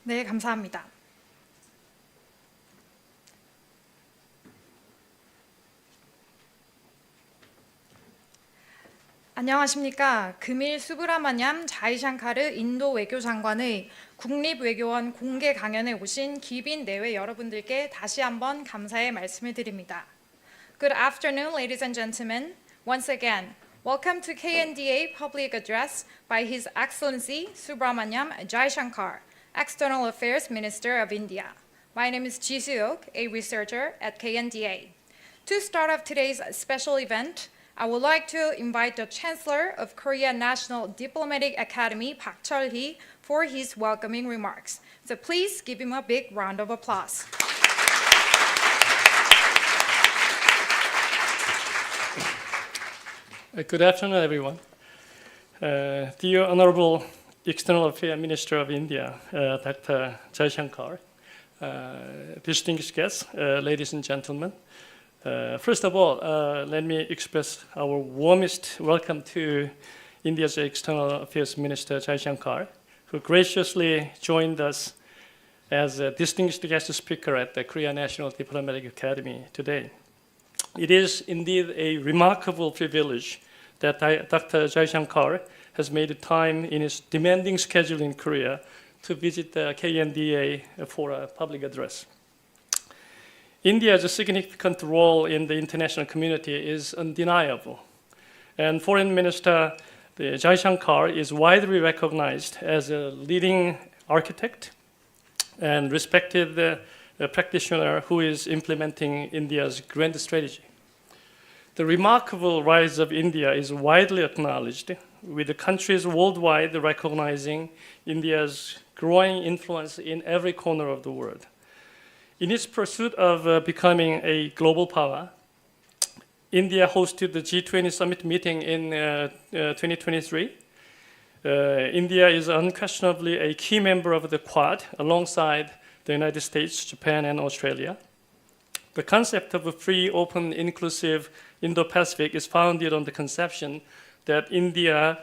네, 감사합니다. 안녕하십니까. 금일 수브라마냠 자이샹카르 인도 외교장관의 국립외교원 공개 강연에 오신 귀빈 내외 여러분들께 다시 한번 감사의 말씀을 드립니다. Good afternoon, ladies and gentlemen. Once again, welcome to KNDA Public Address by His Excellency Subramaniam Jaishankar, External Affairs Minister of India. My name is Ji Soo-ok, a researcher at KNDA. To start off today's special event, I would like to invite the Chancellor of Korea National Diplomatic Academy, Park Cheol-hee, for his welcoming remarks. So please give him a big round of applause. Good afternoon, everyone. Dear Honorable External Affairs Minister of India, Dr. Jaishankar, distinguished guests, ladies and gentlemen. First of all, let me express our warmest welcome to India's External Affairs Minister Jaishankar, who graciously joined us as a distinguished guest speaker at the Korea National Diplomatic Academy today. It is indeed a remarkable privilege that Dr. Jaishankar has made time in his demanding schedule in Korea to visit the KNDA for a public address. India's significant role in the international community is undeniable, and Foreign Minister Jaishankar is widely recognized as a leading architect and respected practitioner who is implementing India's grand strategy. The remarkable rise of India is widely acknowledged, with the countries worldwide recognizing India's growing influence in every corner of the world. In its pursuit of becoming a global power, India hosted the G20 summit meeting in 2023. India is unquestionably a key member of the Quad alongside the United States, Japan, and Australia. The concept of a free, open, inclusive Indo-Pacific is founded on the conception that India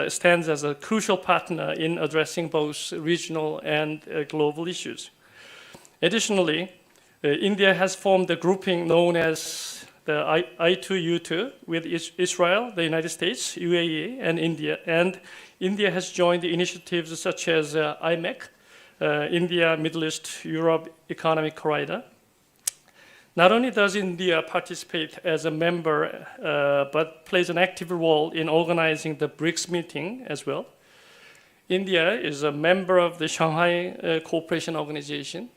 stands as a crucial partner in addressing both regional and global issues. Additionally, India has formed a grouping known as the I2U2 with Israel, the United States, UAE, and India has joined initiatives such as IMEC, India, Middle East, Europe Economic Corridor. Not only does India participate as a member, but plays an active role in organizing the BRICS meeting as well. India is a member of the Shanghai Cooperation Organization.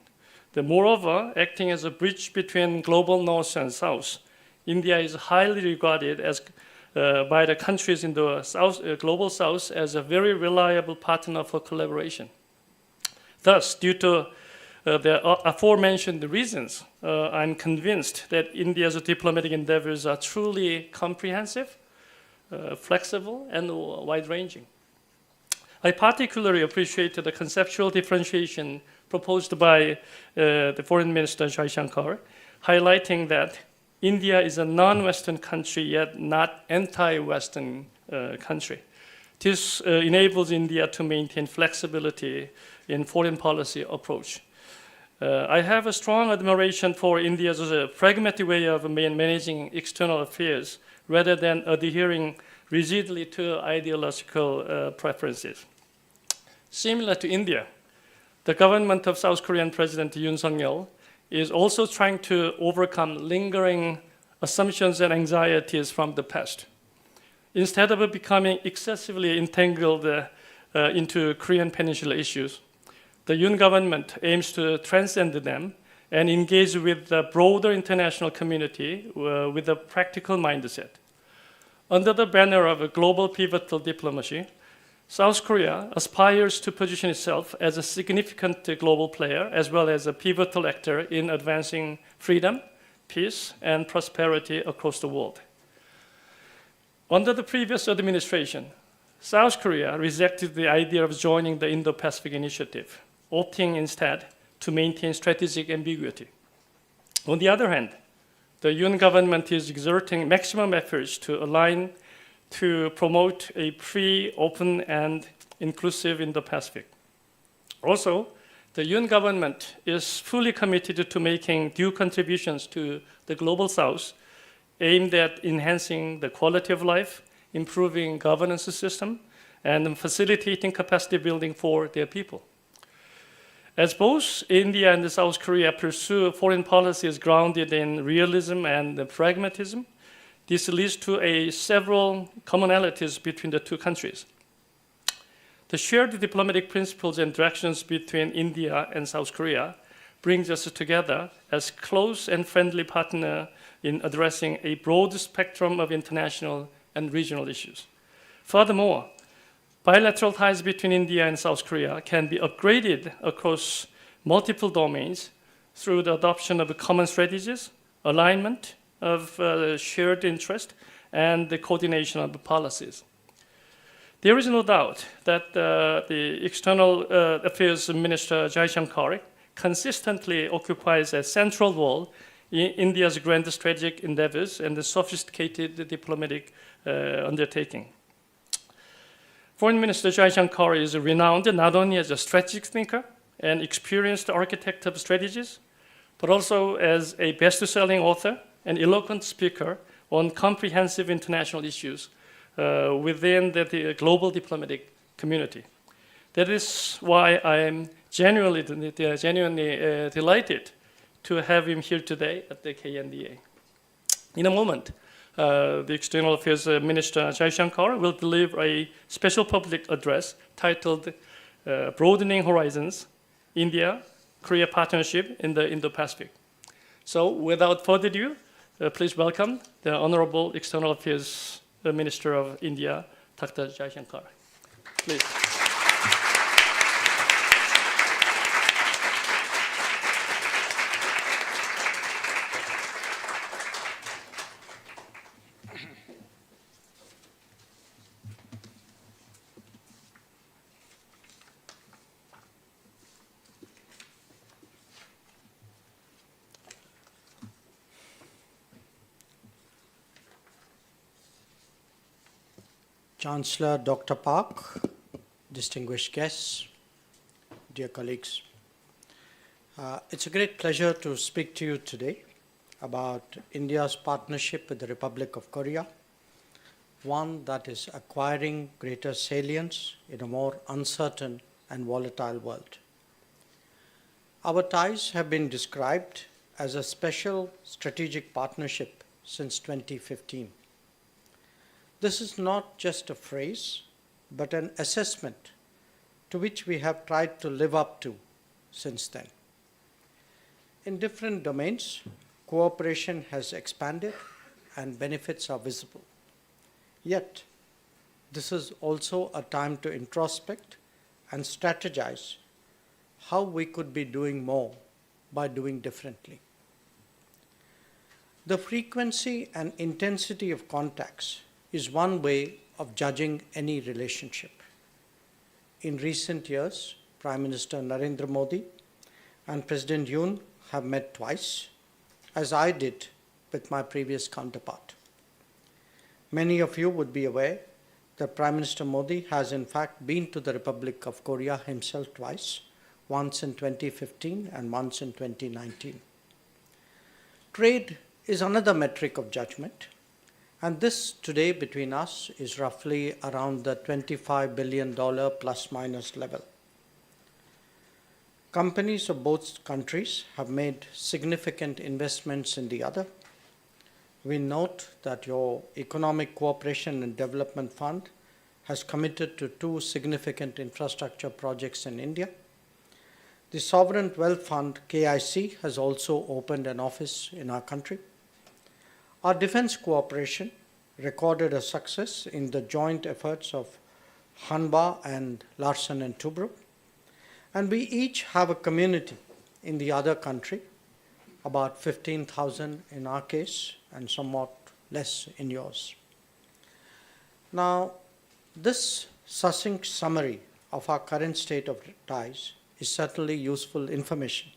Moreover, acting as a bridge between global North and South, India is highly regarded by the countries in the global South as a very reliable partner for collaboration. Thus, due to the aforementioned reasons, I'm convinced that India's diplomatic endeavors are truly comprehensive, flexible, and wide-ranging. I particularly appreciate the conceptual differentiation proposed by the Foreign Minister Jaishankar, highlighting that India is a non-Western country, yet not anti-Western country. This enables India to maintain flexibility in foreign policy approach. I have a strong admiration for India's pragmatic way of managing external affairs rather than adhering rigidly to ideological preferences. Similar to India, the government of South Korean President Yoon Suk-yeol is also trying to overcome lingering assumptions and anxieties from the past. Instead of becoming excessively entangled into Korean Peninsula issues, the Yoon government aims to transcend them and engage with the broader international community with a practical mindset. Under the banner of a global pivotal diplomacy, South Korea aspires to position itself as a significant global player as well as a pivotal actor in advancing freedom, peace, and prosperity across the world. Under the previous administration, South Korea rejected the idea of joining the Indo-Pacific Initiative, opting instead to maintain strategic ambiguity. On the other hand, the Yoon government is exerting maximum efforts to align to promote a free, open, and inclusive Indo-Pacific. Also, The Yoon government is fully committed to making due contributions to the Global South, aimed at enhancing the quality of life, improving governance system, and facilitating capacity building for their people. As both India and South Korea pursue foreign policies grounded in realism and pragmatism, this leads to several commonalities between the two countries. The shared diplomatic principles and directions between India and South Korea brings us together as close and friendly partner in addressing a broad spectrum of international and regional issues. Furthermore, bilateral ties between India and South Korea can be upgraded across multiple domains through the adoption of common strategies, alignment of shared interest, and the coordination of policies. There is no doubt that the External Affairs Minister Jai Shankar consistently occupies a central role in India's grand strategic endeavors and the sophisticated diplomatic undertaking. Foreign Minister Jai Shankar is renowned not only as a strategic thinker and experienced architect of strategies, but also as a best-selling author and eloquent speaker on comprehensive international issues within the global diplomatic community. That is why I am genuinely delighted to have him here today at the KNDA. In a moment, the External Affairs Minister Jai Shankar will deliver a special public address titled Broadening Horizons, India-Korea Partnership in the Indo-Pacific. So without further ado, please welcome the Honorable External Affairs Minister of India, Dr. Jai Shankar. Please. Chancellor Dr. Park, distinguished guests, dear colleagues. It's a great pleasure to speak to you today about India's partnership with the Republic of Korea, one that is acquiring greater salience in a more uncertain and volatile world. Our ties have been described as a special strategic partnership since 2015. This is not just a phrase, but an assessment to which we have tried to live up to since then. In different domains, cooperation has expanded and benefits are visible. Yet, this is also a time to introspect and strategize how we could be doing more by doing differently. The frequency and intensity of contacts is one way of judging any relationship. In recent years, Prime Minister Narendra Modi and President Yoon have met twice, as I did with my previous counterpart. Many of you would be aware that Prime Minister Modi has in fact been to the Republic of Korea himself twice, once in 2015 and once in 2019. Trade is another metric of judgment. And this today between us is roughly around the $25 billion plus minus level. Companies of both countries have made significant investments in the other. We note that your Economic Cooperation and Development Fund has committed to 2 significant infrastructure projects in India. The Sovereign Wealth Fund, KIC, has also opened an office in our country. Our defense cooperation recorded a success in the joint efforts of Hanwha and Larsen & Toubro, and we each have a community in the other country, about 15,000 in our case and somewhat less in yours. Now, this succinct summary of our current state of ties is certainly useful information,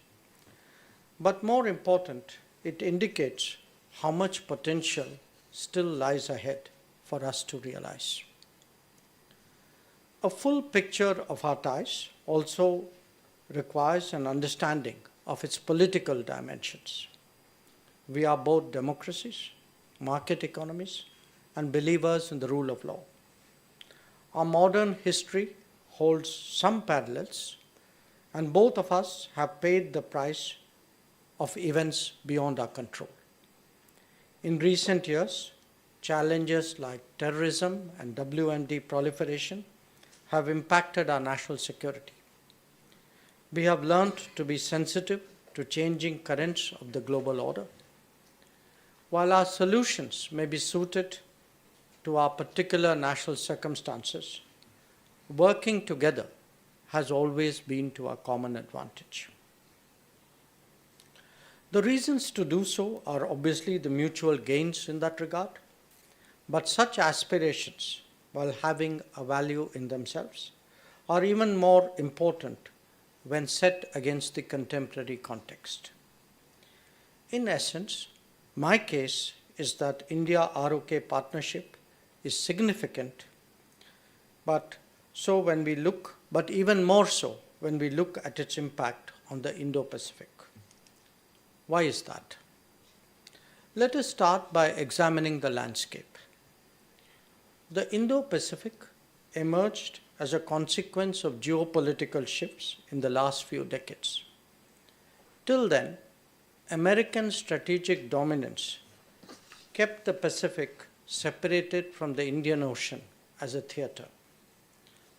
but more important, it indicates how much potential still lies ahead for us to realize. A full picture of our ties also requires an understanding of its political dimensions. We are both democracies, market economies, and believers in the rule of law. Our modern history holds some parallels, and both of us have paid the price of events beyond our control. In recent years, challenges like terrorism and WMD proliferation have impacted our national security. We have learned to be sensitive to changing currents of the global order. While our solutions may be suited to our particular national circumstances, working together has always been to our common advantage. The reasons to do so are obviously the mutual gains in that regard, but such aspirations, while having a value in themselves, are even more important when set against the contemporary context. In essence, my case is that India-ROK partnership is significant, but even more so when we look at its impact on the Indo-Pacific. Why is that? Let us start by examining the landscape. The Indo-Pacific emerged as a consequence of geopolitical shifts in the last few decades. Till then, American strategic dominance kept the Pacific separated from the Indian Ocean as a theater.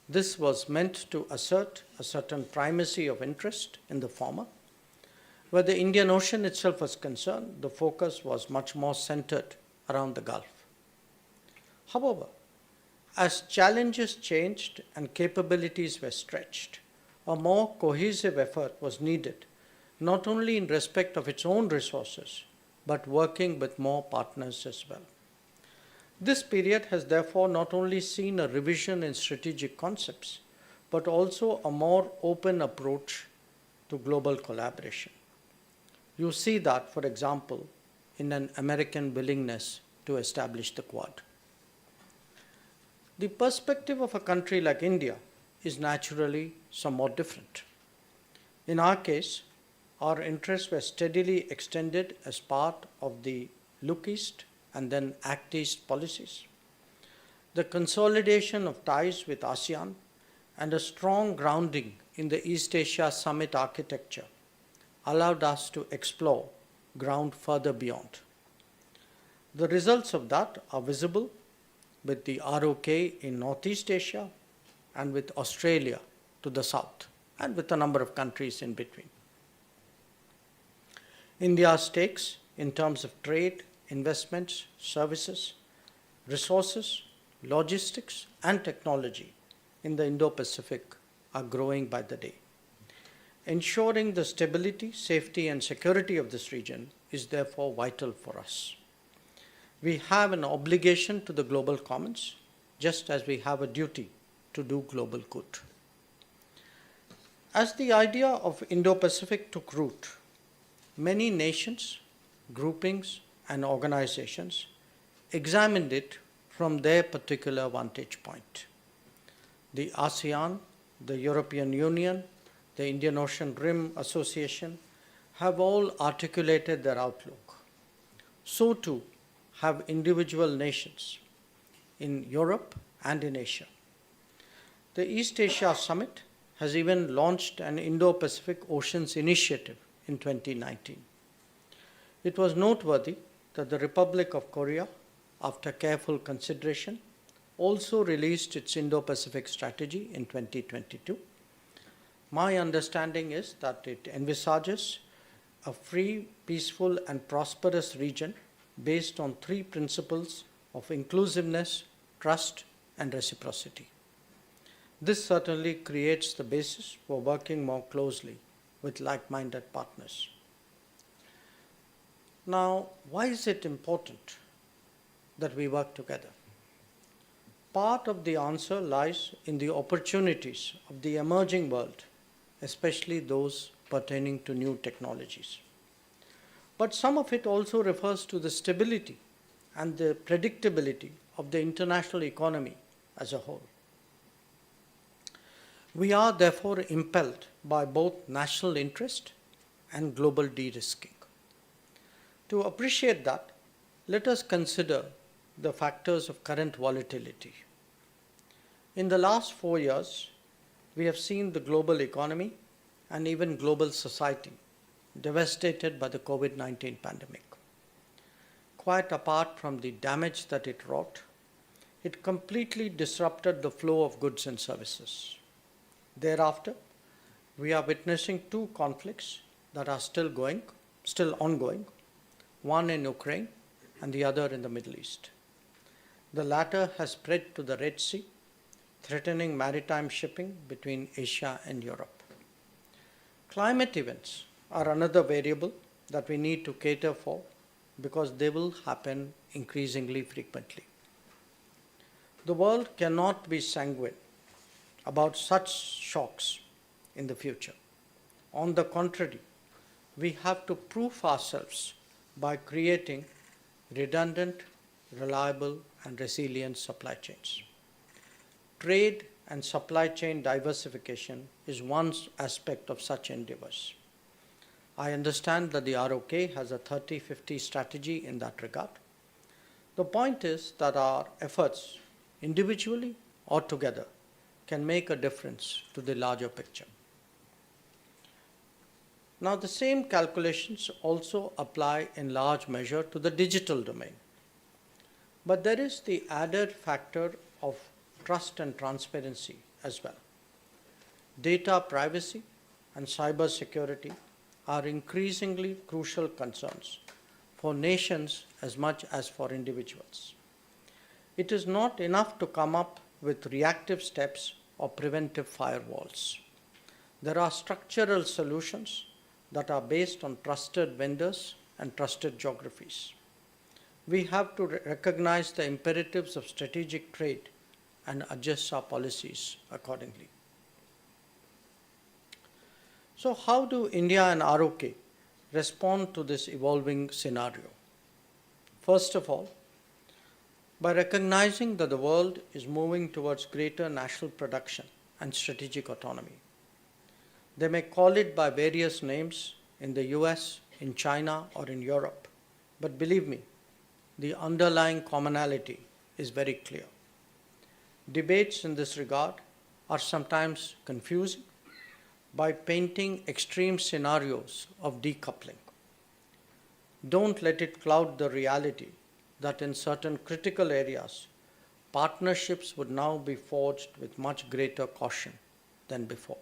This was meant to assert a certain primacy of interest in the former. Where the Indian Ocean itself was concerned, the focus was much more centered around the Gulf. However, as challenges changed and capabilities were stretched, a more cohesive effort was needed, not only in respect of its own resources, but working with more partners as well. This period has therefore not only seen a revision in strategic concepts, but also a more open approach to global collaboration. You see that, for example, in an American willingness to establish the Quad. The perspective of a country like India is naturally somewhat different. In our case, our interests were steadily extended as part of the Look East and then Act East policies. The consolidation of ties with ASEAN and a strong grounding in the East Asia Summit architecture allowed us to explore ground further beyond. The results of that are visible with the ROK in Northeast Asia and with Australia to the south, and with a number of countries in between. India's stakes in terms of trade, investments, services, resources, logistics, and technology in the Indo-Pacific are growing by the day. Ensuring the stability, safety, and security of this region is therefore vital for us. We have an obligation to the global commons, just as we have a duty to do global good. As the idea of Indo-Pacific took root, many nations, groupings, and organizations examined it from their particular vantage point. The ASEAN, the European Union, the Indian Ocean Rim Association have all articulated their outlook. So too have individual nations in Europe and in Asia. The East Asia Summit has even launched an Indo-Pacific Oceans Initiative in 2019. It was noteworthy that the Republic of Korea, after careful consideration, also released its Indo-Pacific strategy in 2022. My understanding is that it envisages a free, peaceful, and prosperous region based on three principles of inclusiveness, trust, and reciprocity. This certainly creates the basis for working more closely with like-minded partners. Now, why is it important that we work together? Part of the answer lies in the opportunities of the emerging world, especially those pertaining to new technologies. But some of it also refers to the stability and the predictability of the international economy as a whole. We are therefore impelled by both national interest and global de-risking. To appreciate that, let us consider the factors of current volatility. In the last 4 years, we have seen the global economy and even global society devastated by the COVID-19 pandemic. Quite apart from the damage that it wrought, it completely disrupted the flow of goods and services. Thereafter, we are witnessing two conflicts that are still ongoing, one in Ukraine and the other in the Middle East. The latter has spread to the Red Sea, threatening maritime shipping between Asia and Europe. Climate events are another variable that we need to cater for because they will happen increasingly frequently. The world cannot be sanguine about such shocks in the future. On the contrary, we have to prove ourselves by creating redundant, reliable, and resilient supply chains. Trade and supply chain diversification is one aspect of such endeavors. I understand that the ROK has a 30-50 strategy in that regard. The point is that our efforts, individually or together, can make a difference to the larger picture. Now, the same calculations also apply in large measure to the digital domain. But there is the added factor of trust and transparency as well. Data privacy and cyber security are increasingly crucial concerns for nations as much as for individuals. It is not enough to come up with reactive steps or preventive firewalls. There are structural solutions that are based on trusted vendors and trusted geographies. We have to recognize the imperatives of strategic trade and adjust our policies accordingly. So how do India and ROK respond to this evolving scenario? First of all, by recognizing that the world is moving towards greater national production and strategic autonomy. They may call it by various names in the US, in China, or in Europe, but believe me, the underlying commonality is very clear. Debates in this regard are sometimes confusing by painting extreme scenarios of decoupling. Don't let it cloud the reality that in certain critical areas, partnerships would now be forged with much greater caution than before.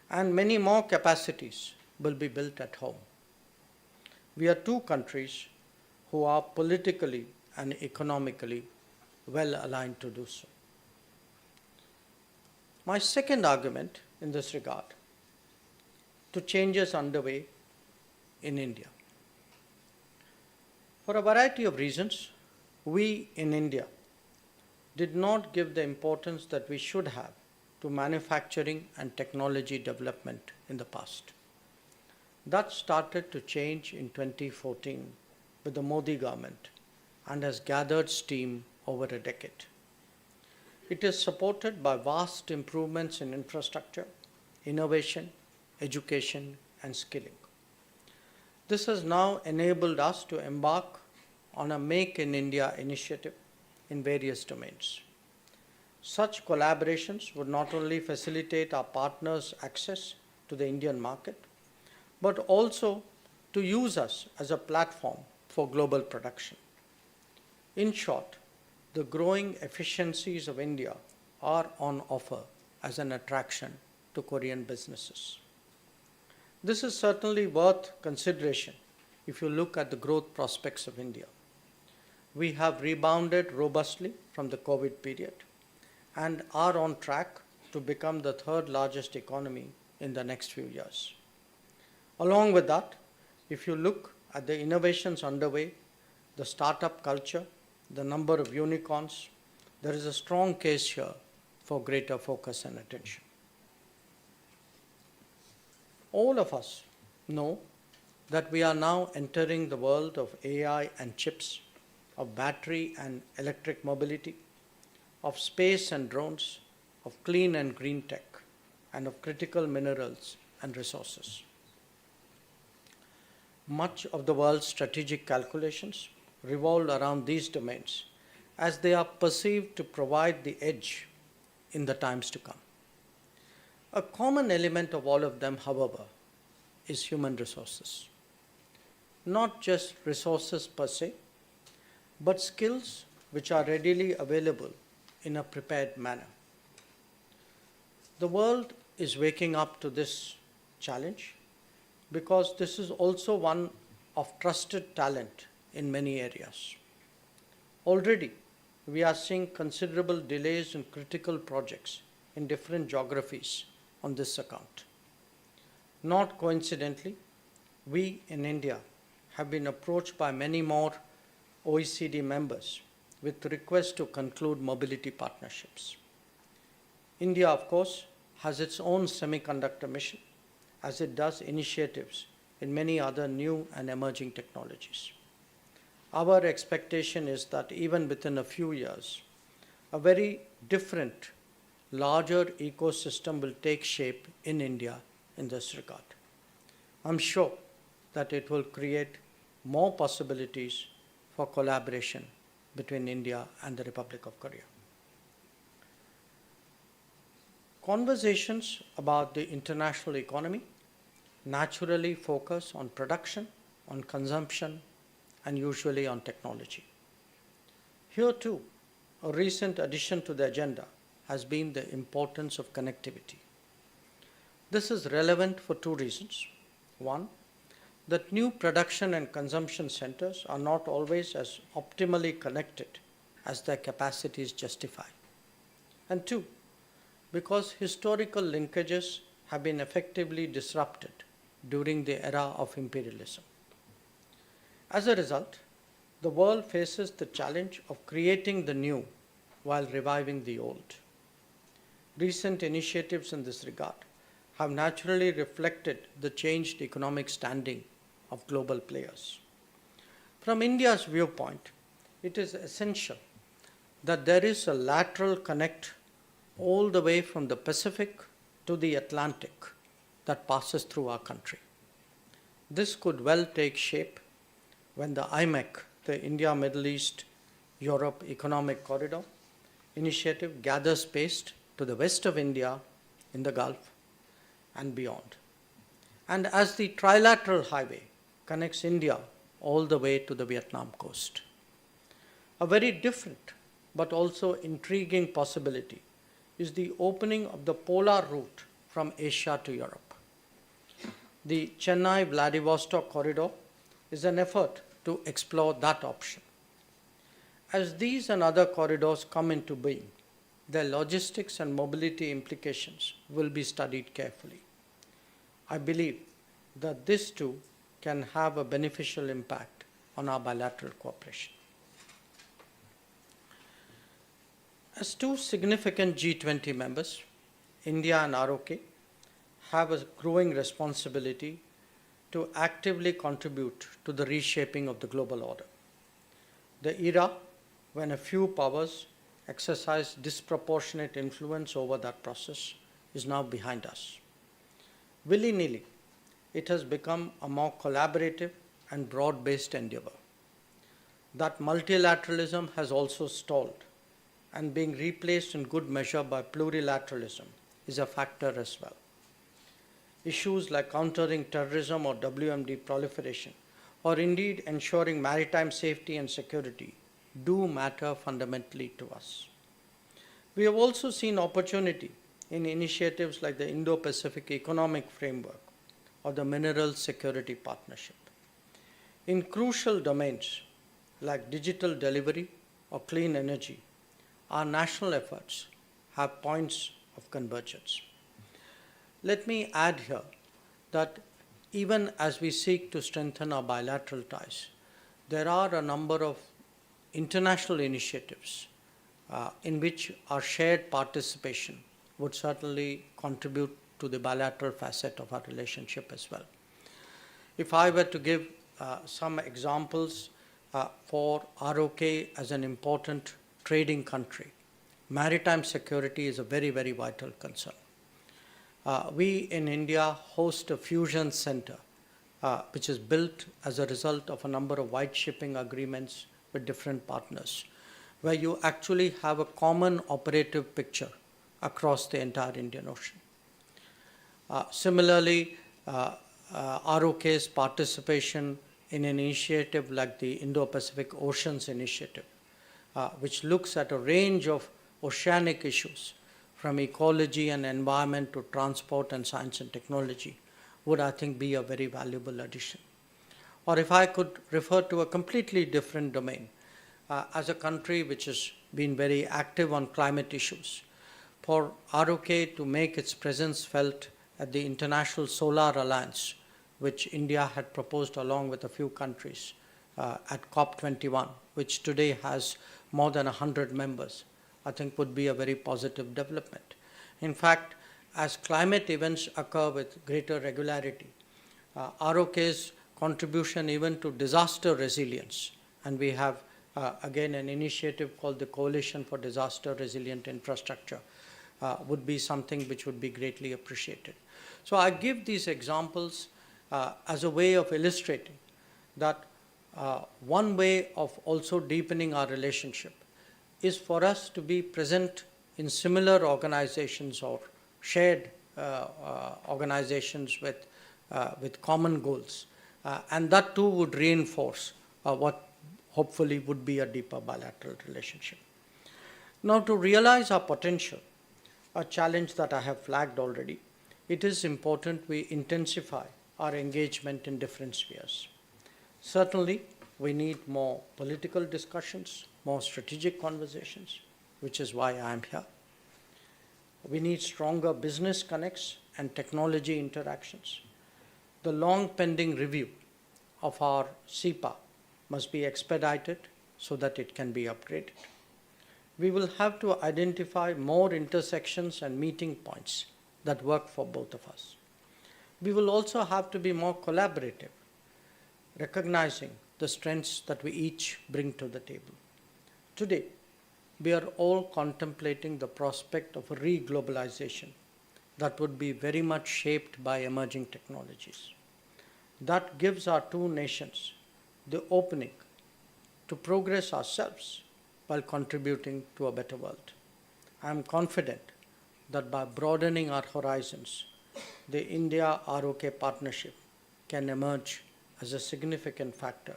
And many more capacities will be built at home. We are two countries who are politically and economically well aligned to do so. My second argument in this regard to changes underway in India. For a variety of reasons, we in India did not give the importance that we should have to manufacturing and technology development in the past. That started to change in 2014 with the Modi government and has gathered steam over a decade. It is supported by vast improvements in infrastructure, innovation, education, and skilling. This has now enabled us to embark on a Make in India initiative in various domains. Such collaborations would not only facilitate our partners' access to the Indian market, but also to use us as a platform for global production. In short, the growing efficiencies of India are on offer as an attraction to Korean businesses. This is certainly worth consideration if you look at the growth prospects of India. We have rebounded robustly from the COVID period and are on track to become the third largest economy in the next few years. Along with that, if you look at the innovations underway, the startup culture, the number of unicorns, there is a strong case here for greater focus and attention. All of us know that we are now entering the world of AI and chips, of battery and electric mobility, of space and drones, of clean and green tech. and of critical minerals and resources. Much of the world's strategic calculations revolve around these domains as they are perceived to provide the edge in the times to come. A common element of all of them, however, is human resources. Not just resources per se, but skills which are readily available in a prepared manner. The world is waking up to this challenge because this is also one of trusted talent in many areas. Already, we are seeing considerable delays in critical projects in different geographies on this account. Not coincidentally, we in India have been approached by many more OECD members with requests to conclude mobility partnerships. India, of course, has its own semiconductor mission, as it does initiatives in many other new and emerging technologies. Our expectation is that even within a few years, a very different, larger ecosystem will take shape in India in this regard. I'm sure that it will create more possibilities for collaboration between India and the Republic of Korea. Conversations about the international economy naturally focus on production, on consumption, and usually on technology. Here too, a recent addition to the agenda has been the importance of connectivity. This is relevant for two reasons. One, that new production and consumption centers are not always as optimally connected as their capacities justify. And two, because historical linkages have been effectively disrupted during the era of imperialism. As a result, the world faces the challenge of creating the new while reviving the old. Recent initiatives in this regard have naturally reflected the changed economic standing of global players. From India's viewpoint, it is essential that there is a lateral connect all the way from the Pacific to the Atlantic that passes through our country. This could well take shape when the IMEC, the India, Middle East, Europe Economic Corridor initiative, gathers pace to the west of India in the Gulf and beyond. And as the trilateral highway connects India all the way to the Vietnam coast. A very different but also intriguing possibility is the opening of the polar route from Asia to Europe. The Chennai-Vladivostok corridor is an effort to explore that option. As these and other corridors come into being, their logistics and mobility implications will be studied carefully. I believe that this too can have a beneficial impact on our bilateral cooperation. As two significant G20 members, India and ROK have a growing responsibility to actively contribute to the reshaping of the global order. The era when a few powers exercise disproportionate influence over that process is now behind us. Willy-nilly, it has become a more collaborative and broad-based endeavor. That multilateralism has also stalled, and being replaced in good measure by plurilateralism is a factor as well. Issues like countering terrorism or WMD proliferation, or indeed ensuring maritime safety and security, do matter fundamentally to us. We have also seen opportunity in initiatives like the Indo-Pacific Economic Framework or the Mineral Security Partnership. In crucial domains like digital delivery or clean energy, our national efforts have points of convergence. Let me add here that even as we seek to strengthen our bilateral ties, there are a number of international initiatives in which our shared participation would certainly contribute to the bilateral facet of our relationship as well. If I were to give some examples for ROK as an important trading country, maritime security is a very, very vital concern. We in India host a fusion center, which is built as a result of a number of white shipping agreements with different partners, where you actually have a common operative picture across the entire Indian Ocean. Similarly, ROK's participation in an initiative like the Indo-Pacific Oceans Initiative, which looks at a range of oceanic issues from ecology and environment to transport and science and technology, would, I think, be a very valuable addition. Or if I could refer to a completely different domain, as a country which has been very active on climate issues, for ROK to make its presence felt at the International Solar Alliance, which India had proposed along with a few countries at COP21, which today has more than 100 members, I think would be a very positive development. In fact, as climate events occur with greater regularity, ROK's contribution even to disaster resilience, and we have again an initiative called the Coalition for Disaster Resilient Infrastructure, would be something which would be greatly appreciated. So I give these examples as a way of illustrating that one way of also deepening our relationship is for us to be present in similar organizations or shared organizations with common goals. And that too would reinforce what hopefully would be a deeper bilateral relationship. Now, to realize our potential, a challenge that I have flagged already, it is important we intensify our engagement in different spheres. Certainly, we need more political discussions, more strategic conversations, which is why I am here. We need stronger business connects and technology interactions. The long pending review of our SEPA must be expedited so that it can be upgraded. We will have to identify more intersections and meeting points that work for both of us. We will also have to be more collaborative, recognizing the strengths that we each bring to the table. Today, we are all contemplating the prospect of a re-globalization that would be very much shaped by emerging technologies. That gives our two nations the opening to progress ourselves while contributing to a better world. I am confident that by broadening our horizons, the India-ROK partnership can emerge as a significant factor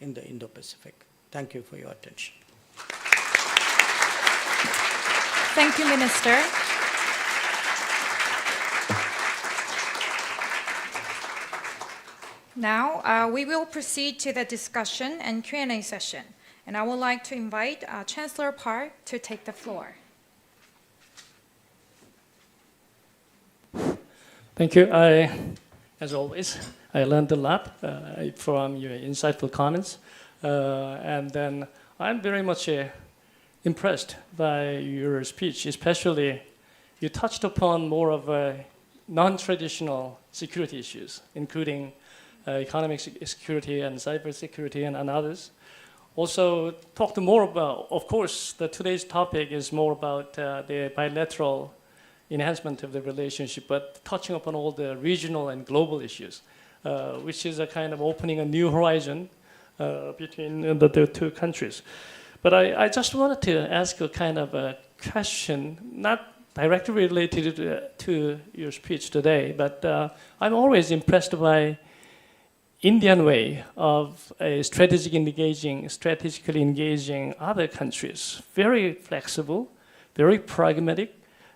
in the Indo-Pacific. Thank you for your attention. Thank you, Minister. Now, we will proceed to the discussion and Q&A session. And I would like to invite Chancellor Park to take the floor. Thank you. As always, I learned a lot from your insightful comments. And then I'm very much impressed by your speech, especially you touched upon more of non-traditional security issues, including economic security and cyber security and others. Also talked more about, of course, today's topic is more about the bilateral enhancement of the relationship, but touching upon all the regional and global issues, which is a kind of opening a new horizon between the two countries. But I just wanted to ask a kind of a question, not directly related to your speech today, but I'm always impressed by Indian way of strategically engaging other countries. Very flexible, very pragmatic,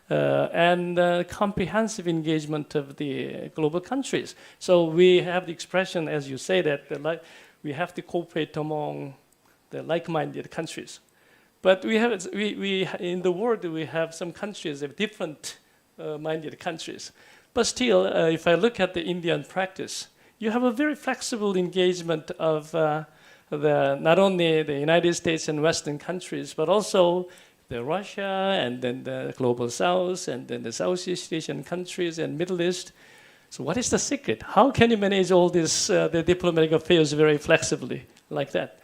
and comprehensive engagement of the global countries. So we have the expression, as you say, that we have to cooperate among the like-minded countries. But we in the world, we have some countries of different minded countries. But still, if I look at the Indian practice, you have a very flexible engagement of not only the United States and Western countries, but also the Russia and then the Global South and then the Southeast Asian countries and Middle East. So what is the secret? How can you manage all this, the diplomatic affairs very flexibly like that?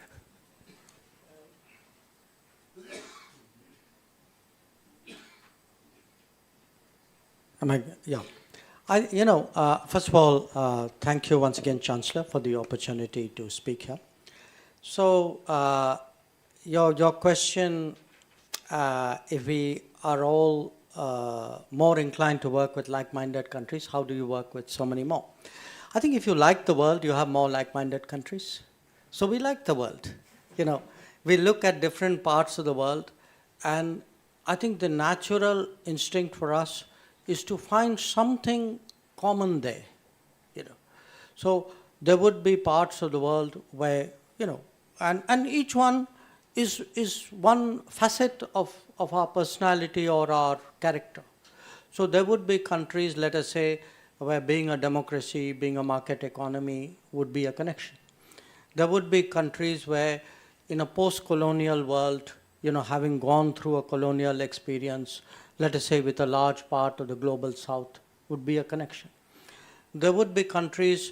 Yeah. First of all, thank you once again, Chancellor, for the opportunity to speak here. So, your question, if we are all more inclined to work with like-minded countries, how do you work with so many more? I think if you like the world, you have more like-minded countries. So we like the world. We look at different parts of the world, and I think the natural instinct for us is to find something common there. you know. So there would be parts of the world where, and each one is one facet of our personality or our character. So there would be countries, let us say, where being a democracy, being a market economy would be a connection. There would be countries where in a post-colonial world, having gone through a colonial experience, let us say with a large part of the global south, would be a connection. There would be countries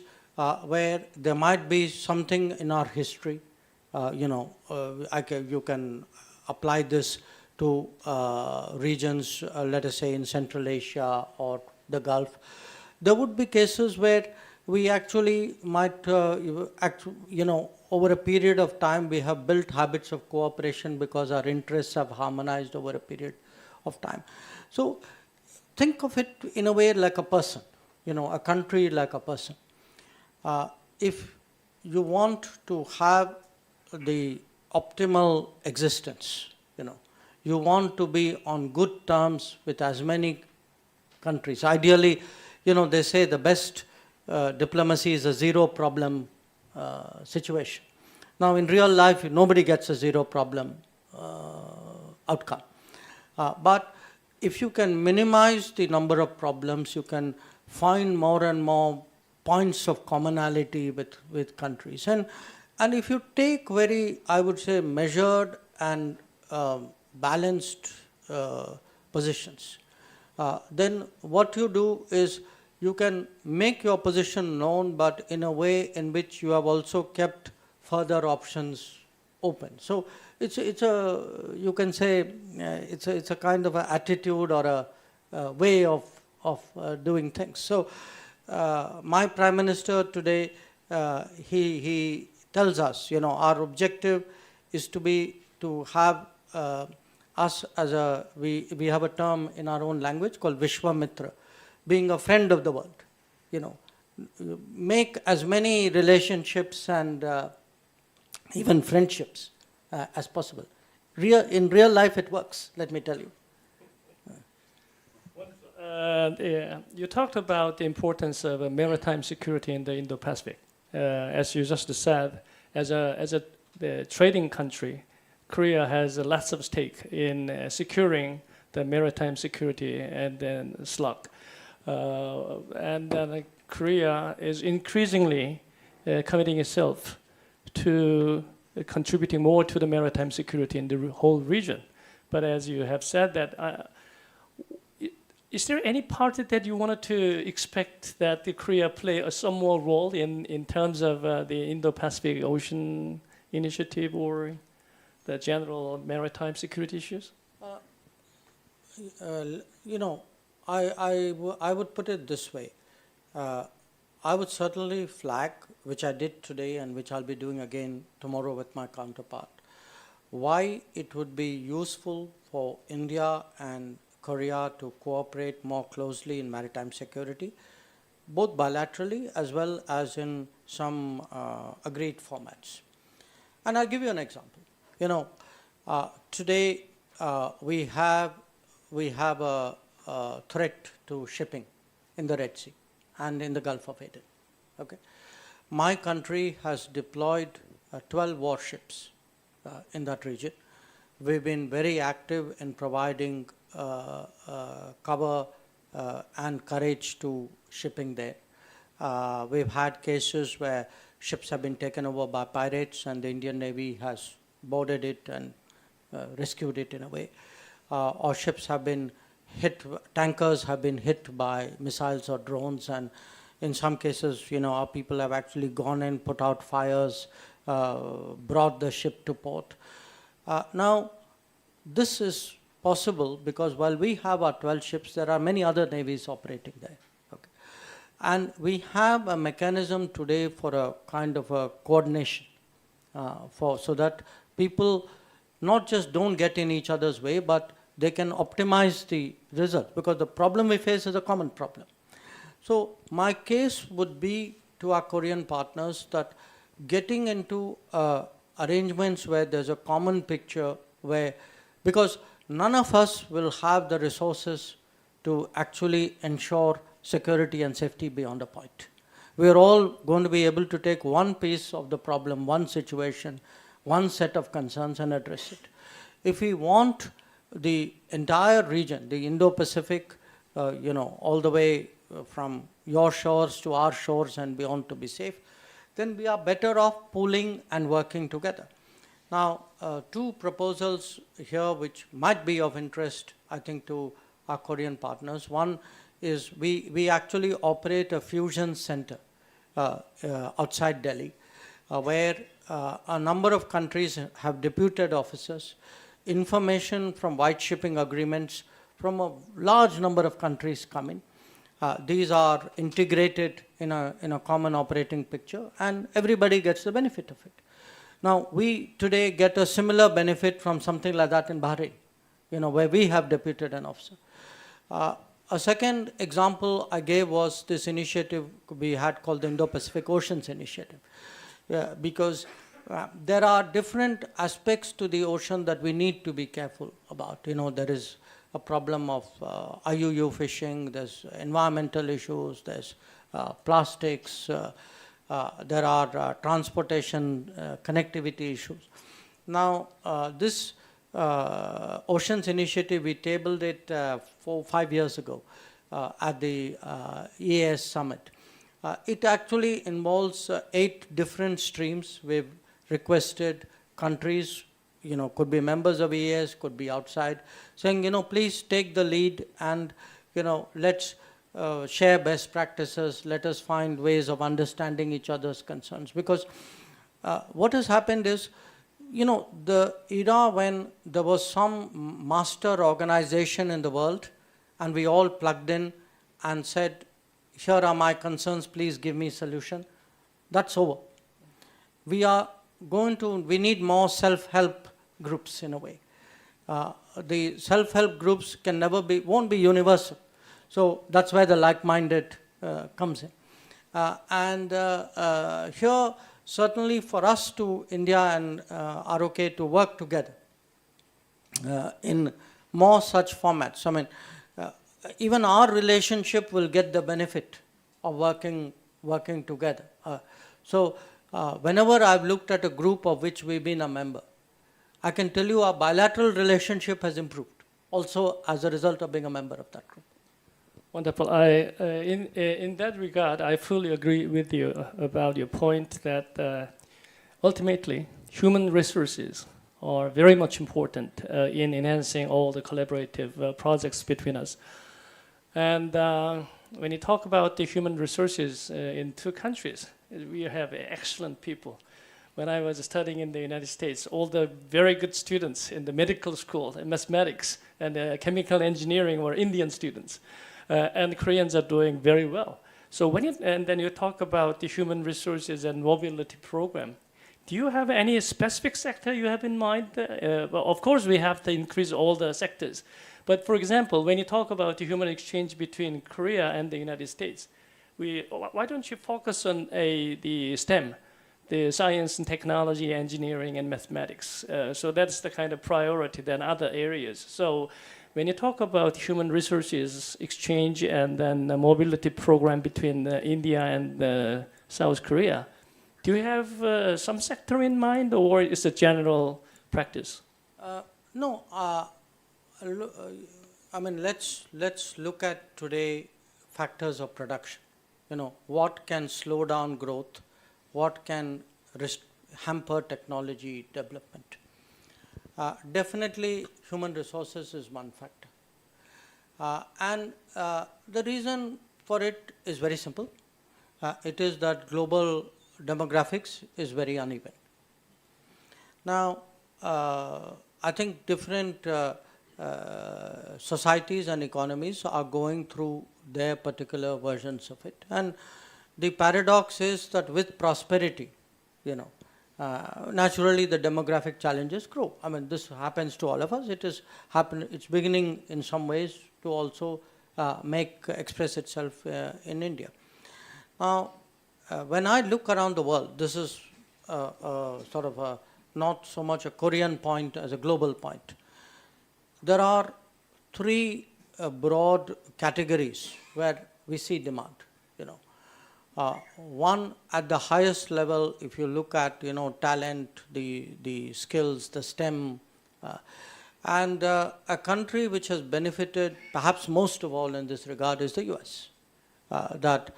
where there might be something in our history. You can apply this to regions, let us say in Central Asia or the Gulf. There would be cases where we actually might, over a period of time, we have built habits of cooperation because our interests have harmonized over a period of time. So think of it in a way like a person, a country like a person. If you want to have the optimal existence, you want to be on good terms with as many countries. Ideally, they say the best diplomacy is a zero problem situation. Now, in real life, nobody gets a zero problem outcome. But if you can minimize the number of problems, you can find more and more points of commonality with countries. And if you take very, I would say, measured and balanced positions, then what you do is you can make your position known, but in a way in which you have also kept further options open. So it's a you can say it's a kind of an attitude or a way of doing things. So my Prime Minister today, he tells us, our objective is to have us as we have a term in our own language called Vishwamitra, being a friend of the world. Make as many relationships and even friendships as possible. In real life, it works, let me tell you. You talked about the importance of maritime security in the Indo-Pacific. As you just said, as a trading country, Korea has lots of stake in securing the maritime security and then SLUC. Korea is increasingly committing itself to contributing more to the maritime security in the whole region. But as you have said that, is there any part that you wanted to expect that the Korea play some more role in terms of the Indo-Pacific Ocean Initiative or the general maritime security issues? I would put it this way. I would certainly flag, which I did today and which I'll be doing again tomorrow with my counterpart, why it would be useful for India and Korea to cooperate more closely in maritime security, both bilaterally as well as in some agreed formats. And I'll give you an example. Today we have a threat to shipping in the Red Sea and in the Gulf of Aden. Okay, my country has deployed 12 warships in that region. We've been very active in providing cover and courage to shipping there. We've had cases where ships have been taken over by pirates and the Indian Navy has boarded it and rescued it in a way. Or ships have been hit, tankers have been hit by missiles or drones, and in some cases, our people have actually gone and put out fires, brought the ship to port. Now, this is possible because while we have our 12 ships, there are many other navies operating there. Okay. And we have a mechanism today for a kind of a coordination so that people not just don't get in each other's way, but they can optimize the result, because the problem we face is a common problem. So my case would be to our Korean partners that getting into arrangements where there's a common picture, where, because none of us will have the resources to actually ensure security and safety beyond a point. We are all going to be able to take one piece of the problem, one situation, one set of concerns and address it. If we want the entire region, the Indo-Pacific, all the way from your shores to our shores and beyond to be safe, then we are better off pooling and working together. Now, two proposals here which might be of interest, I think, to our Korean partners. One is we actually operate a fusion center outside Delhi, where a number of countries have deputed officers. Information from white shipping agreements from a large number of countries come in. These are integrated in a common operating picture, and everybody gets the benefit of it. Now, we today get a similar benefit from something like that in Bahrain, where we have deputed an officer. A second example I gave was this initiative we had called the Indo-Pacific Oceans Initiative, because there are different aspects to the ocean that we need to be careful about. There is a problem of IUU fishing, there's environmental issues, there's plastics, there are transportation connectivity issues. Now, this Oceans Initiative, we tabled it 4 or 5 years ago at the EAS Summit. It actually involves 8 different streams. We've requested countries, could be members of EAS, could be outside, saying, please take the lead and, let's share best practices, let us find ways of understanding each other's concerns. Because what has happened is, the era when there was some master organization in the world and we all plugged in and said, here are my concerns, please give me solution, that's over. We need more self-help groups in a way. The self-help groups won't be universal. So that's where the like-minded comes in. Here, certainly for us to India and ROK to work together in more such formats. I mean, even our relationship will get the benefit of working together. Whenever I've looked at a group of which we've been a member, I can tell you our bilateral relationship has improved, also as a result of being a member of that group. Wonderful. In that regard, I fully agree with you about your point that ultimately human resources are very much important in enhancing all the collaborative projects between us. And when you talk about the human resources in 2 countries, we have excellent people. When I was studying in the United States, all the very good students in the medical school, and mathematics and chemical engineering were Indian students. And the Koreans are doing very well. So and then you talk about the human resources and mobility program. Do you have any specific sector you have in mind? Well, of course, we have to increase all the sectors. But for example, when you talk about the human exchange between Korea and the United States, why don't you focus on the STEM, the science and technology, engineering, and mathematics? So that's the kind of priority than other areas. So when you talk about human resources exchange and then the mobility program between India and South Korea, do you have some sector in mind, or is it general practice? No. I mean, let's look at today factors of production. What can slow down growth? What can hamper technology development? Definitely, human resources is one factor. The reason for it is very simple. It is that global demographics is very uneven. Now, I think different societies and economies are going through their particular versions of it. And the paradox is that with prosperity, naturally the demographic challenges grow. I mean, this happens to all of us. It's beginning in some ways to also express itself in India. Now, when I look around the world, this is sort of not so much a Korean point as a global point. There are three broad categories where we see demand. One, at the highest level, if you look at talent, the skills, the STEM, and a country which has benefited perhaps most of all in this regard is the US. The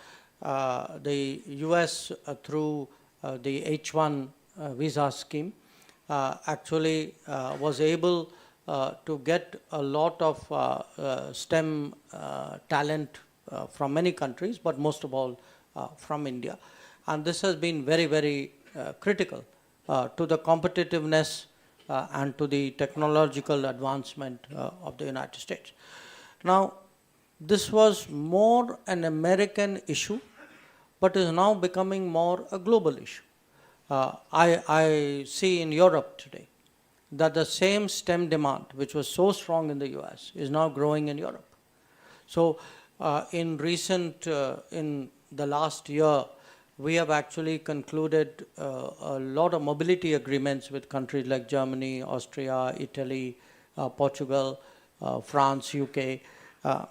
US through the H-1 visa scheme actually was able to get a lot of STEM talent from many countries, but most of all from India. And this has been very, very critical to the competitiveness and to the technological advancement of the United States. Now, this was more an American issue, but is now becoming more a global issue. I see in Europe today that the same STEM demand, which was so strong in the US, is now growing in Europe. So in the last year, we have actually concluded a lot of mobility agreements with countries like Germany, Austria, Italy, Portugal, France, UK,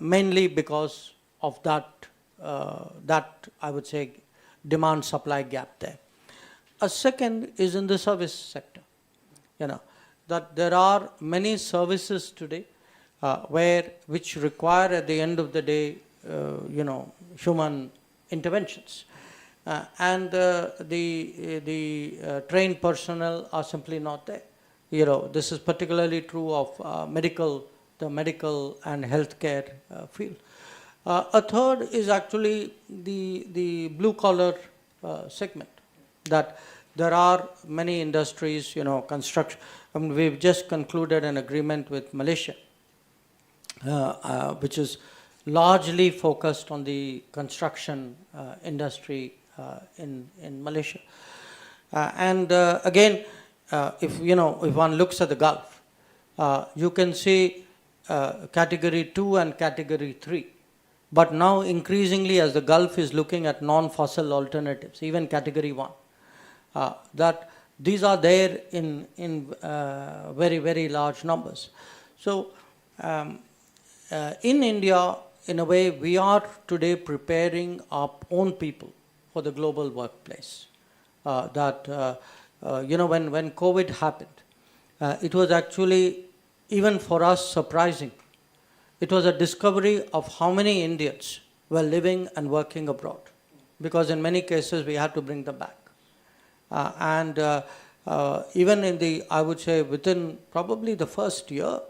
mainly because of that, I would say, demand-supply gap there. A second is in the service sector. That there are many services today which require at the end of the day, human interventions. And the trained personnel are simply not there. This is particularly true of the medical and healthcare field. A third is actually the blue-collar segment, that there are many industries, construction. We've just concluded an agreement with Malaysia, which is largely focused on the construction industry in Malaysia. Again, if one looks at the Gulf, you can see category 2 and category 3. But now increasingly, as the Gulf is looking at non-fossil alternatives, even category 1, that these are there in very, very large numbers. So in India, in a way, we are today preparing our own people for the global workplace. When COVID happened, it was actually, even for us, surprising. It was a discovery of how many Indians were living and working abroad, because in many cases we had to bring them back. Even I would say, within probably the first year,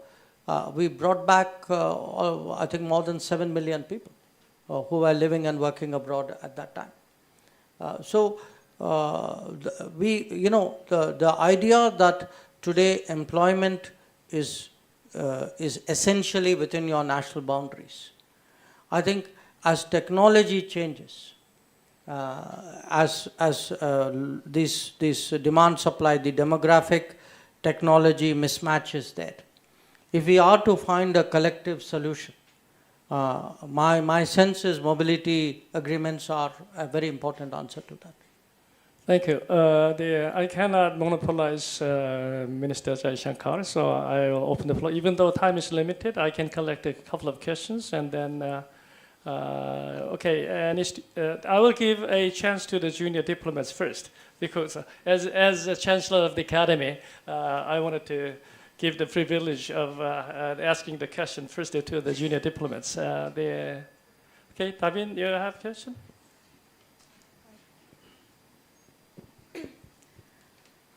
we brought back, I think, more than 7 million people who were living and working abroad at that time. The idea that today employment is essentially within your national boundaries. I think as technology changes, as this demand supply, the demographic technology mismatch is there. If we are to find a collective solution, my sense is mobility agreements are a very important answer to that. Thank you. I cannot monopolize Minister Jai Shankar, so I will open the floor. Even though time is limited, I can collect a couple of questions, and then, I will give a chance to the junior diplomats first, because as the Chancellor of the Academy, I wanted to give the privilege of asking the question first to the junior diplomats. Okay, Tabin, you have a question?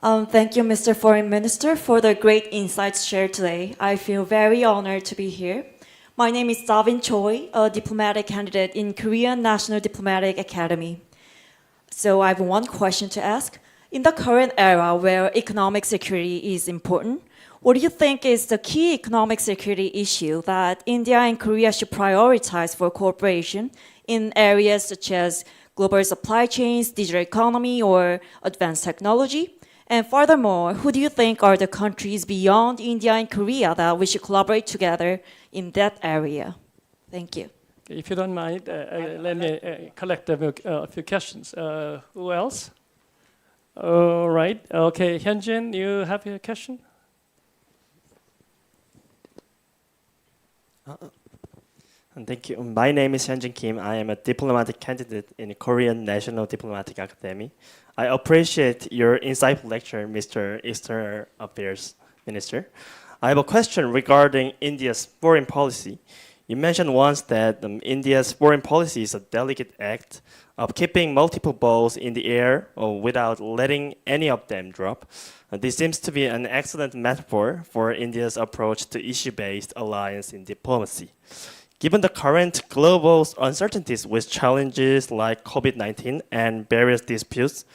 Thank you, Mr. Foreign Minister, for the great insights shared today. I feel very honored to be here. My name is Davin Choi, a diplomatic candidate in Korean National Diplomatic Academy. So I have one question to ask. In the current era where economic security is important, what do you think is the key economic security issue that India and Korea should prioritize for cooperation in areas such as global supply chains, digital economy, or advanced technology? And furthermore, who do you think are the countries beyond India and Korea that we should collaborate together in that area? Thank you. If you don't mind, let me collect a few questions. Who else? All right. Okay, Hyunjin, you have a question? Thank you. My name is Hyunjin Kim. I am a diplomatic candidate in the Korean National Diplomatic Academy. I appreciate your insightful lecture, Mr. External Affairs Minister. I have a question regarding India's foreign policy. You mentioned once that India's foreign policy is a delicate act of keeping multiple balls in the air without letting any of them drop. This seems to be an excellent metaphor for India's approach to issue-based alliance in diplomacy. Given the current global uncertainties with challenges like COVID-19 and various disputes,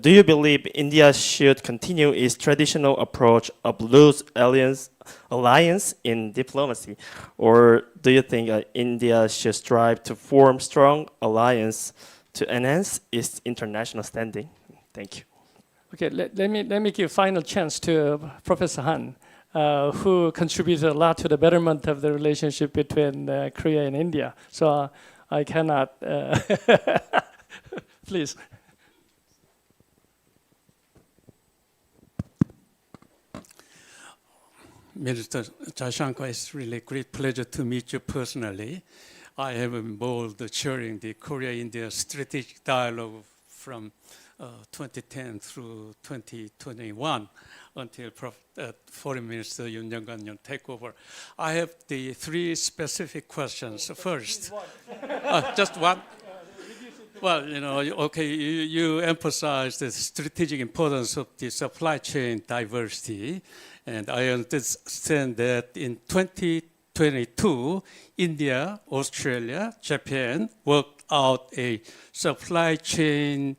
do you believe India should continue its traditional approach of loose alliance in diplomacy? Or do you think India should strive to form strong alliance to enhance its international standing? Thank you. Okay, let me give final chance to Professor Han, who contributed a lot to the betterment of the relationship between Korea and India. So I cannot, please. Minister Jaishankar, it's really a great pleasure to meet you personally. I have been involved chairing the Korea-India Strategic Dialogue from 2010 through 2021 until Foreign Minister Yoon Jong-un take over. I have the three specific questions. First, just one. Well, okay, you emphasize the strategic importance of the supply chain diversity, and I understand that in 2022, India, Australia, Japan worked out a supply chain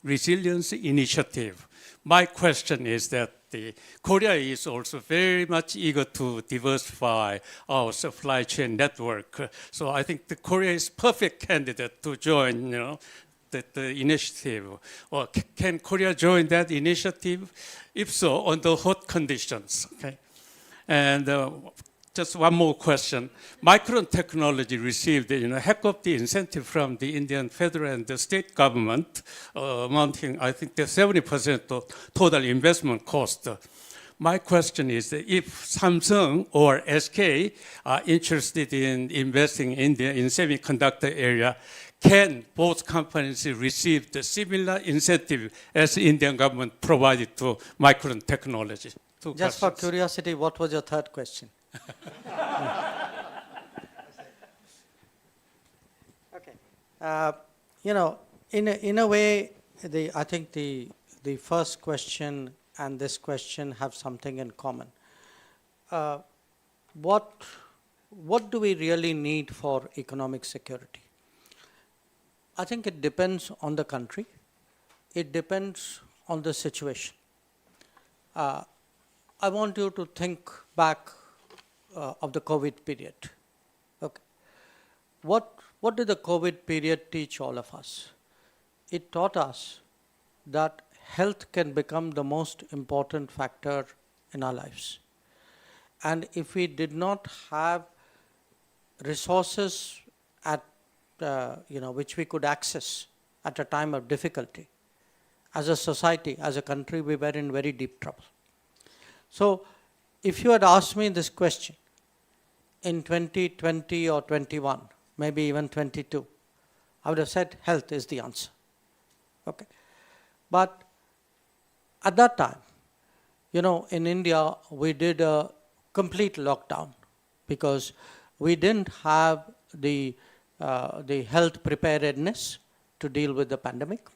resilience initiative. My question is that Korea is also very much eager to diversify our supply chain network. So I think Korea is perfect candidate to join, the initiative. Or can Korea join that initiative? If so, under what conditions? Okay. And just one more question. Micron technology received half of the incentive from the Indian federal and the state government, amounting, I think, to 70% of total investment cost. My question is, if Samsung or SK are interested in investing in India in semiconductor area, can both companies receive the similar incentive as the Indian government provided to Micron technology? Just for curiosity, what was your third question? Okay. In a way, I think the first question and this question have something in common. What do we really need for economic security? I think it depends on the country. It depends on the situation. I want you to think back of the COVID period. Okay. What did the COVID period teach all of us? It taught us that health can become the most important factor in our lives. And if we did not have resources which we could access at a time of difficulty, as a society, as a country, we were in very deep trouble. So if you had asked me this question in 2020 or 21, maybe even 22, I would have said health is the answer. Okay. But at that time, in India, we did a complete lockdown because we didn't have the health preparedness to deal with the pandemic.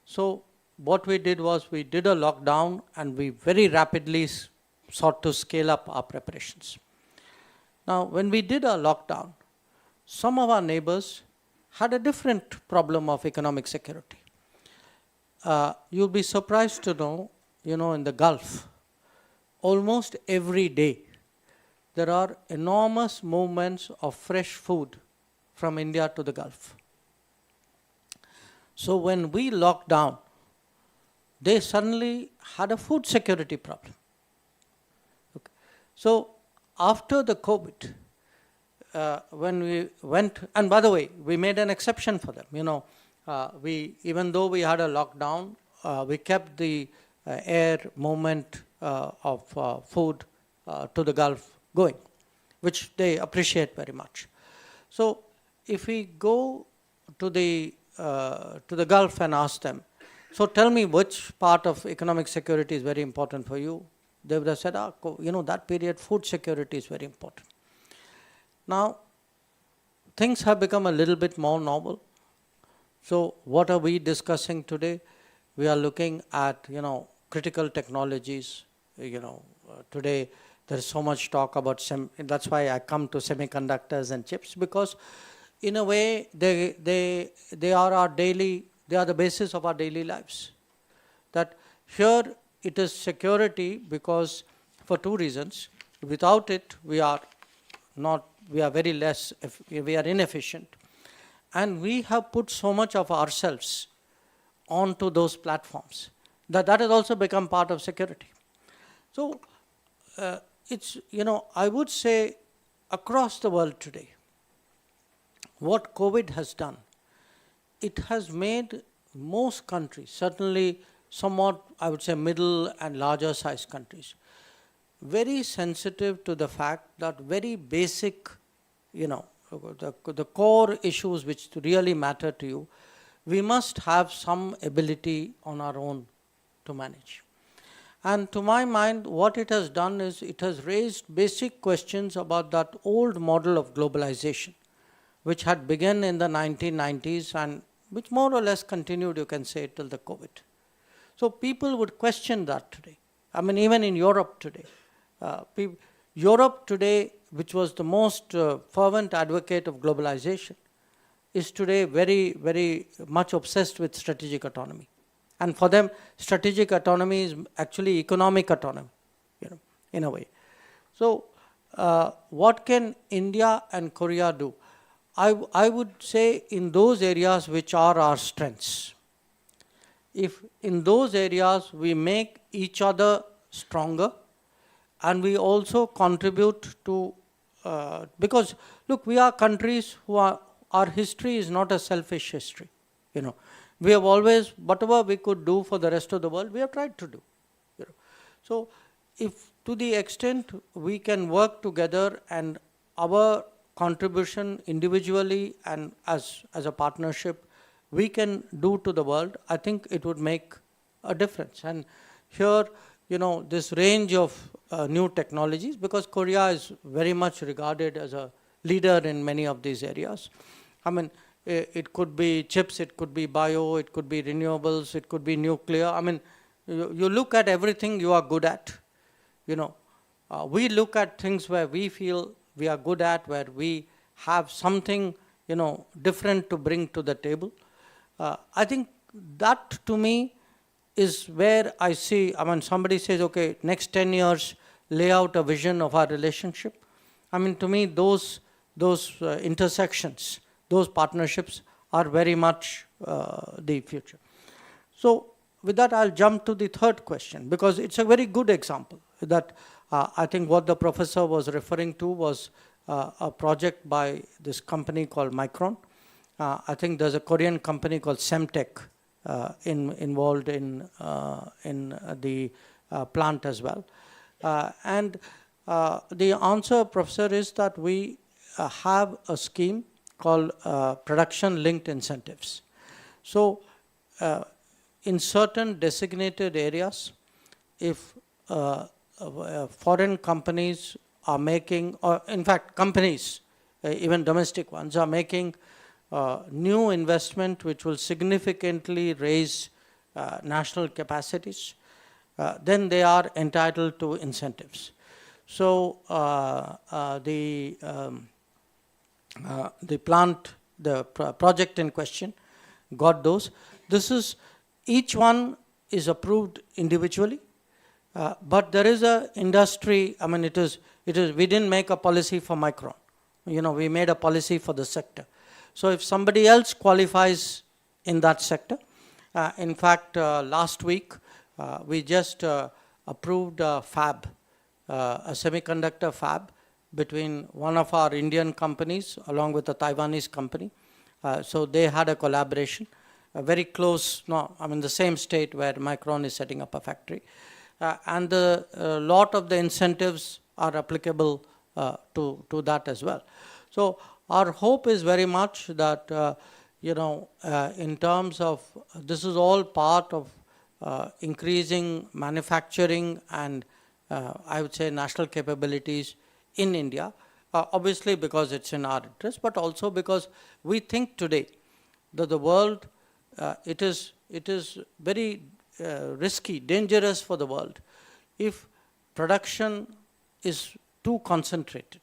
So what we did was we did a lockdown and we very rapidly sought to scale up our preparations. Now, when we did our lockdown, some of our neighbors had a different problem of economic security. you'll be surprised to know, in the Gulf, almost every day, there are enormous movements of fresh food from India to the Gulf. So when we locked down, they suddenly had a food security problem. Okay. So after the COVID, when we went, and by the way, we made an exception for them. Even though we had a lockdown, we kept the air movement of food to the Gulf going, which they appreciate very much. So if we go to the Gulf and ask them, so tell me which part of economic security is very important for you, they would have said, that period food security is very important. Now, things have become a little bit more normal. So what are we discussing today? We are looking at, critical technologies. Today there is so much talk about, that's why I come to semiconductors and chips, because in a way they are our daily, they are the basis of our daily lives. That here it is security because for two reasons. Without it, we are very less, we are inefficient. And we have put so much of ourselves onto those platforms that has also become part of security. So it's, I would say across the world today, what COVID has done, it has made most countries, certainly somewhat, I would say, middle and larger sized countries, very sensitive to the fact that very basic, the core issues which really matter to you, we must have some ability on our own to manage. And to my mind, what it has done is it has raised basic questions about that old model of globalization, which had begun in the 1990s and which more or less continued, you can say, till the COVID. So people would question that today. I mean, even in Europe today. Europe today, which was the most fervent advocate of globalization, is today very, very much obsessed with strategic autonomy. And for them, strategic autonomy is actually economic autonomy, in a way. So what can India and Korea do? I would say in those areas which are our strengths. If in those areas we make each other stronger, and we also contribute to, because look, we are countries who our history is not a selfish history. We have always, whatever we could do for the rest of the world, we have tried to do. So if to the extent we can work together and our contribution individually and as a partnership, we can do to the world, I think it would make a difference. And here, this range of new technologies, because Korea is very much regarded as a leader in many of these areas. I mean, it could be chips, it could be bio, it could be renewables, it could be nuclear. I mean, you look at everything you are good at. We look at things where we feel we are good at, where we have something, different to bring to the table. I think that to me is where I see, I mean, somebody says, okay, next 10 years, lay out a vision of our relationship. I mean, to me, those intersections, those partnerships are very much the future. So with that, I'll jump to the third question, because it's a very good example that I think what the professor was referring to was a project by this company called Micron. I think there's a Korean company called Semtech involved in the plant as well. And the answer, Professor, is that we have a scheme called production-linked incentives. So in certain designated areas, if foreign companies are making, or in fact companies, even domestic ones, are making new investment which will significantly raise national capacities, then they are entitled to incentives. So the plant, the project in question got those. This is each one is approved individually, but there is a industry, I mean, we didn't make a policy for Micron. We made a policy for the sector. So if somebody else qualifies in that sector, in fact, last week, we just approved a fab, a semiconductor fab between one of our Indian companies along with a Taiwanese company. So they had a collaboration, very close, the same state where Micron is setting up a factory. And a lot of the incentives are applicable to that as well. So our hope is very much that, in terms of, this is all part of increasing manufacturing and I would say national capabilities in India, obviously because it's in our interest, but also because we think today that the world, it is very risky, dangerous for the world if production is too concentrated.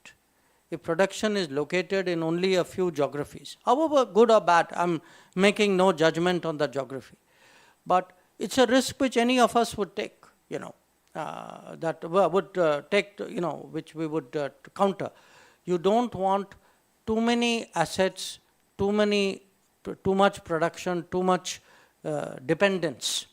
If production is located in only a few geographies, however good or bad, I'm making no judgment on the geography, but it's a risk which any of us would take, that would take, which we would counter. You don't want too many assets, too much production, too much dependence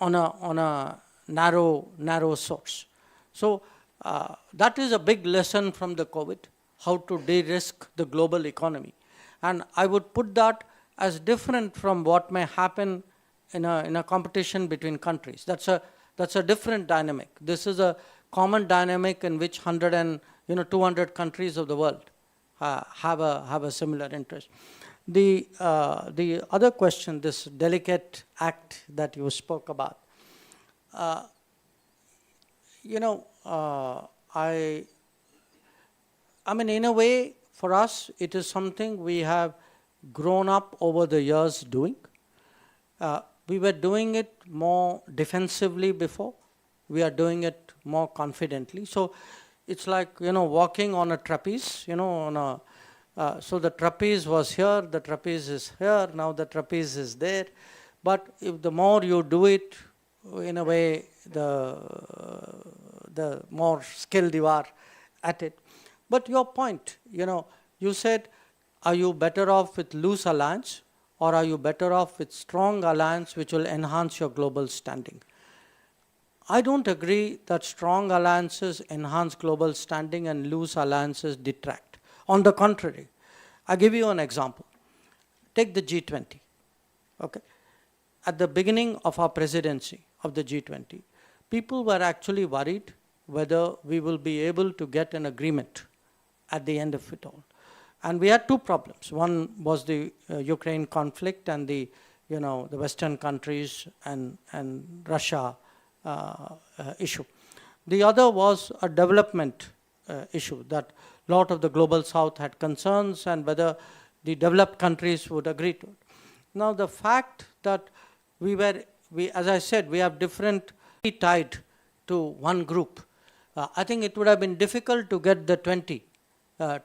on a narrow source. So that is a big lesson from the COVID, how to de-risk the global economy. And I would put that as different from what may happen in a competition between countries. That's a different dynamic. This is a common dynamic in which 200 countries of the world have a similar interest. The other question, this delicate act that you spoke about, I mean, in a way, for us, it is something we have grown up over the years doing. We were doing it more defensively before. We are doing it more confidently. So it's like, walking on a trapeze, so the trapeze was here, the trapeze is here, now the trapeze is there. But if the more you do it, in a way, the more skilled you are at it. But your point, you said, are you better off with loose alliance or are you better off with strong alliance which will enhance your global standing? I don't agree that strong alliances enhance global standing and loose alliances detract. On the contrary, I'll give you an example. Take the G20. Okay? At the beginning of our presidency of the G20, people were actually worried whether we will be able to get an agreement at the end of it all. And we had two problems. One was the Ukraine conflict and the Western countries and Russia issue. The other was a development issue, that a lot of the global south had concerns and whether the developed countries would agree to it. Now the fact that as I said, we have different tied to one group. I think it would have been difficult to get the 20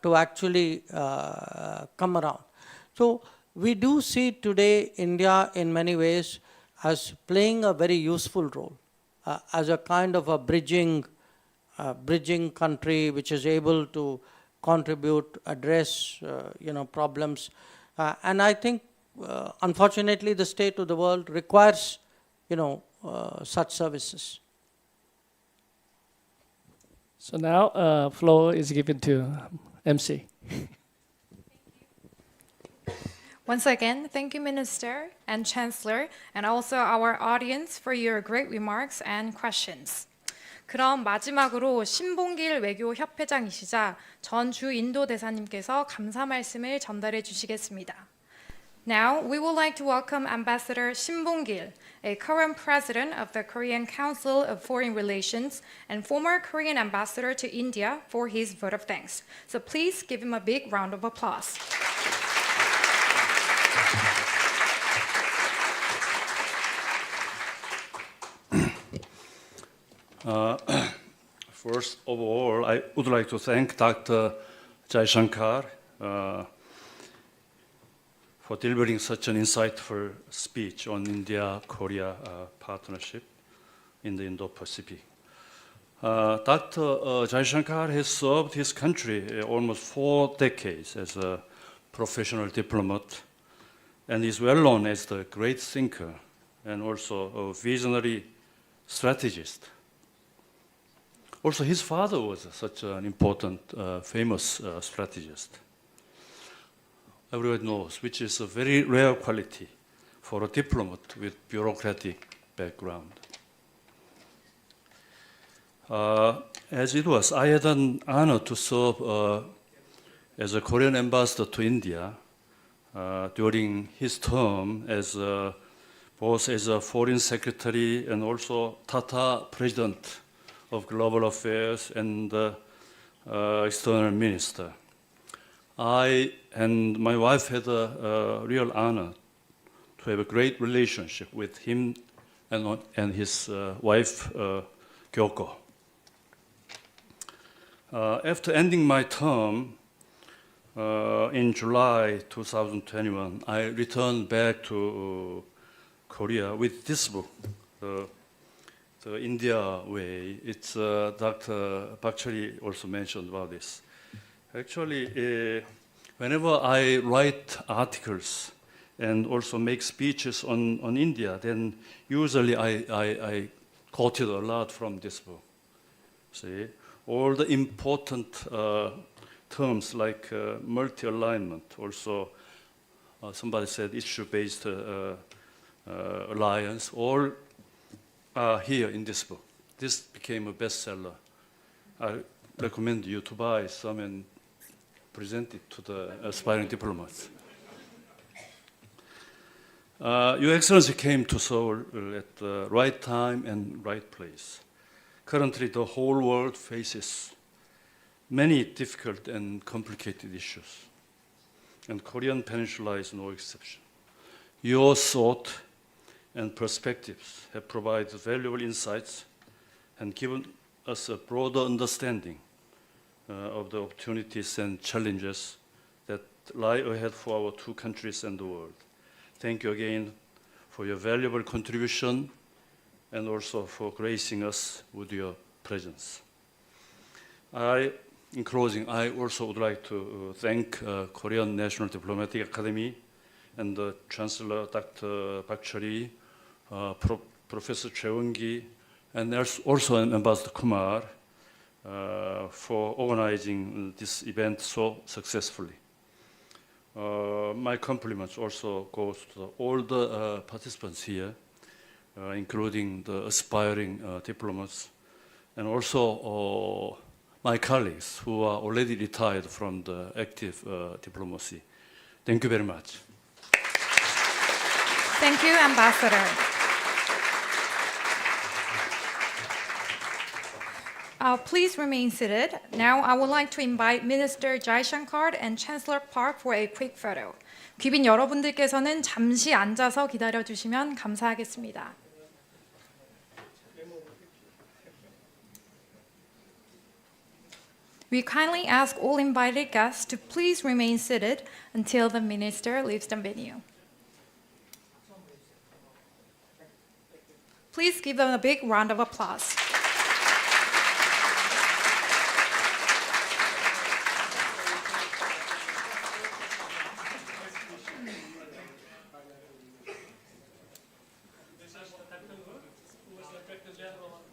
to actually come around. So we do see today India in many ways as playing a very useful role, as a kind of a bridging country which is able to contribute, address problems. And I think unfortunately the state of the world requires such services. So now floor is given to MC. Once again, thank you, Minister and Chancellor, and also our audience for your great remarks and questions. 그럼 마지막으로 신봉길 외교협회장이시자 전 주 인도 대사님께서 감사 말씀을 전달해 주시겠습니다. Now, we would like to welcome Ambassador Shin Bong-gil, a current president of the Korean Council of Foreign Relations and former Korean ambassador to India, for his vote of thanks. So please give him a big round of applause. First of all, I would like to thank Dr. Jaishankar for delivering such an insightful speech on India-Korea partnership in the Indo-Pacific. Dr. Jaishankar has served his country almost 4 decades as a professional diplomat and is well known as the great thinker and also a visionary strategist. Also, his father was such an important, famous strategist. Everyone knows, which is a very rare quality for a diplomat with bureaucratic background. As it was, I had an honor to serve as a Korean ambassador to India during his term as both as a foreign secretary and also Tata president of global affairs and external minister. I and my wife had a real honor to have a great relationship with him and his wife, Kyoko. After ending my term in July 2021, I returned back to Korea with this book, The India Way. It's Dr. Bakchari also mentioned about this. Actually, whenever I write articles and also make speeches on India, then usually I quoted a lot from this book. See, all the important terms like multi-alignment, also somebody said issue-based alliance, all are here in this book. This became a bestseller. I recommend you to buy some and present it to the aspiring diplomats. Your Excellency came to Seoul at the right time and right place. Currently, the whole world faces many difficult and complicated issues, and Korean Peninsula is no exception. Your thought and perspectives have provided valuable insights and given us a broader understanding of the opportunities and challenges that lie ahead for our 2 countries and the world. Thank you again for your valuable contribution and also for gracing us with your presence. In closing, I also would like to thank Korean National Diplomatic Academy and the Chancellor Dr. Bakchari, Professor Cheung-gi, and also Ambassador Kumar for organizing this event so successfully. My compliments also goes to all the participants here, including the aspiring diplomats, and also my colleagues who are already retired from the active diplomacy. Thank you very much. Thank you, Ambassador. Please remain seated. Now I would like to invite Minister Jaishankar and Chancellor Park for a quick photo. 귀빈 여러분들께서는 잠시 앉아서 기다려주시면 감사하겠습니다. We kindly ask all invited guests to please remain seated until the minister leaves the venue. Please give them a big round of applause. This is Dr. Wu, who was the Director General of